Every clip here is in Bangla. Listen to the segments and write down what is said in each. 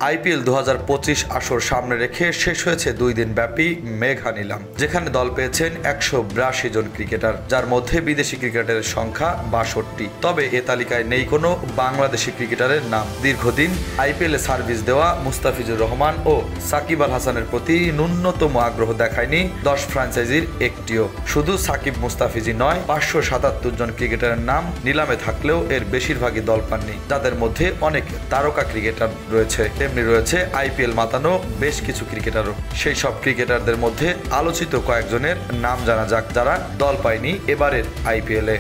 আইপিএল 2025 আসর সামনে রেখে শেষ হয়েছে 2 দিন ব্যাপী মেঘা নিলাম, যেখানে দল পেয়েছেন 182 জন ক্রিকেটার, যার মধ্যে বিদেশি ক্রিকেটারের সংখ্যা 62। তবে এ তালিকায় নেই কোনো বাংলাদেশি ক্রিকেটারের নাম। দীর্ঘদিন আইপিএলে সার্ভিস দেওয়া মুস্তাফিজুর রহমান ও সাকিব আল হাসানের প্রতি ন্যূনতম আগ্রহ দেখায়নি 10 ফ্র্যাঞ্চাইজির একটিও। শুধু সাকিব মুস্তাফিজই নয়, 577 জন ক্রিকেটারের নাম নিলামে থাকলেও এর বেশিরভাগই দল পাননি, যাদের মধ্যে অনেক তারকা ক্রিকেটার রয়েছে। তেমনি রয়েছে আইপিএল মাতানো বেশ কিছু ক্রিকেটারও। সেই সব ক্রিকেটারদের মধ্যে আলোচিত কয়েকজনের নাম জানা যাক, যারা দল পায়নি এবারের আইপিএলে।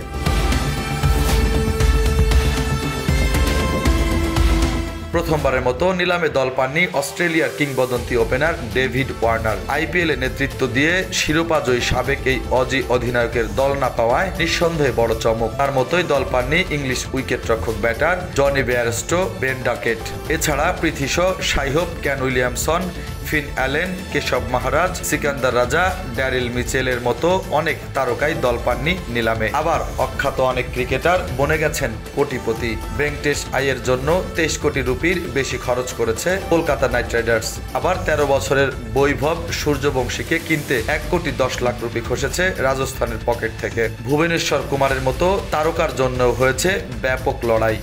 প্রথমবারের মতো নিলামে দল পাননি অস্ট্রেলিয়ার কিংবদন্তি ওপেনার ডেভিড ওয়ার্নার। আইপিএলে নেতৃত্ব দিয়ে শিরোপাজয়ী সাবেক এই অজি অধিনায়কের দল না পাওয়ায় নিঃসন্দেহে বড় চমক। তার মতোই দল পাননি ইংলিশ উইকেটরক্ষক batter Jonny Bairstow, Ben Duckett. এছাড়া Prithvi Shaw, Shai Hope, Kane Williamson, Finn Allen, Keshav Maharaj, Sikandar Raza, Daryl মিচেলের মতো অনেক তারকাই দল পাননি নিলামে। আবার অখ্যাত অনেক ক্রিকেটার বনে গেছেন কোটিপতি। ভেঙ্কটেশ আইয়ের জন্য 23 কোটি রুপির বেশি খরচ করেছে কলকাতা নাইট রাইডার্স। আবার 13 বছরের বৈভব সূর্যবংশীকে কিনতে 1 কোটি 10 লাখ রুপি খসেছে রাজস্থানের পকেট থেকে। ভুবনেশ্বর কুমারের মতো তারকার জন্য হয়েছে ব্যাপক লড়াই।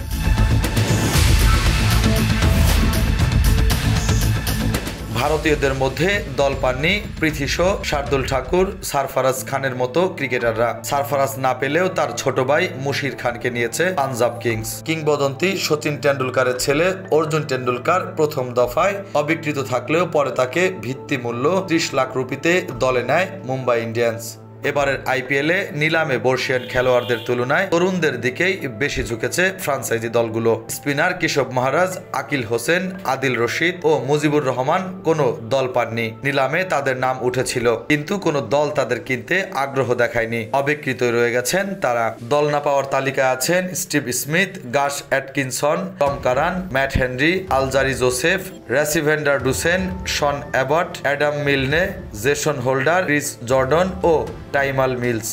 ভারতীয়দের মধ্যে দল পাননি পৃথ্বী শ, শার্দুল ঠাকুর, সারফারাজ খানের মতো ক্রিকেটাররা। সারফারাজ না পেলেও তার ছোট ভাই মুশির খানকে নিয়েছে পাঞ্জাব কিংস। কিংবদন্তি সচিন টেন্ডুলকারের ছেলে অর্জুন টেন্ডুলকার প্রথম দফায় অবিকৃত থাকলেও পরে তাকে ভিত্তিমূল্য 30 লাখ রুপিতে দলে নেয় মুম্বাই ইন্ডিয়ান্স। এবারের আইপিএলে নিলামে বর্ষিয়ান খেলোয়াড়দের তুলনায় তরুণদের দিকেই বেশি ঝুঁকেছে ফ্রাঞ্চাইজি দলগুলো। স্পিনার কেশব মহারাজ, আকিল হোসেন, আদিল রশিদ ও মুজিবুর রহমান কোনো দল পাননি। নিলামে তাদের নাম উঠেছিল, কিন্তু কোনো দল তাদের কিনতে আগ্রহ দেখায়নি। অবিকৃত রয়ে গেছেন তারা। দল না পাওয়ার তালিকায় আছেন Steve Smith, Gus Atkinson, Tom Curran, Matt Henry, Alzarri Joseph, Rassie van der Dussen, Sean Abbott, Adam Milne, Jason Holder, Chris Jordan ও টাইমাল মিলস।